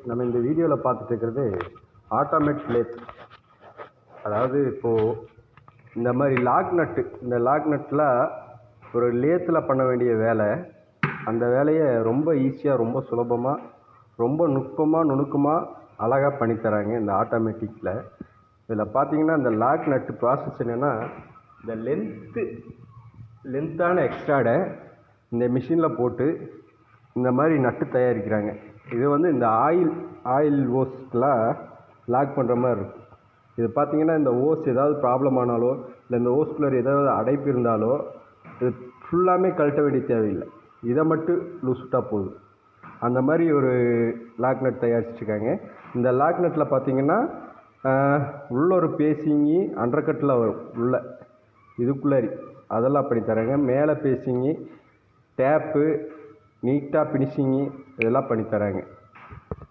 நம்ம இந்த வீடியோவில் பார்த்துட்டு இருக்கிறது ஆட்டோமேட் லேத். அதாவது இப்போது இந்த மாதிரி இந்த லாக் நட்டில் ஒரு லேத்தில் பண்ண வேண்டிய வேலை, அந்த வேலையை ரொம்ப ஈஸியாக, ரொம்ப சுலபமாக, ரொம்ப நுணுக்கமாக அழகாக பண்ணித்தராங்க இந்த ஆட்டோமேட்டிக்கில். இதில் பார்த்தீங்கன்னா இந்த லாக் நட்டு ப்ராசஸ் என்னென்னா, இந்த லென்த்தான எக்ஸ்ட்ராடை இந்த மிஷினில் போட்டு இந்த மாதிரி நட்டு தயாரிக்கிறாங்க. இது வந்து இந்த ஆயில் ஓஸ்க்கெலாம் லாக் பண்ணுற மாதிரி இருக்கும். இது பார்த்திங்கன்னா இந்த ஓஸ் ஏதாவது ப்ராப்ளம் ஆனாலோ, இல்லை இந்த ஓஸ்குள்ளே ஏதாவது அடைப்பு இருந்தாலோ, இது ஃபுல்லாமே கழட்ட வேண்டிய தேவையில்லை. இதை மட்டும் லூஸ் விட்டால் போதும். அந்த மாதிரி ஒரு லாக் நட் தயாரிச்சிருக்காங்க. இந்த லாக் நட்டில் பார்த்திங்கன்னா உள்ள ஒரு பேசிங்கி அண்டர்கட்டில் வரும், உள்ள இதுக்குள்ளாரி அதெல்லாம் பண்ணி தராங்க. மேலே பேசிங்கி, டேப்பு, நீட்டாக ஃபினிஷிங்கு இதெல்லாம் பண்ணி தராங்க.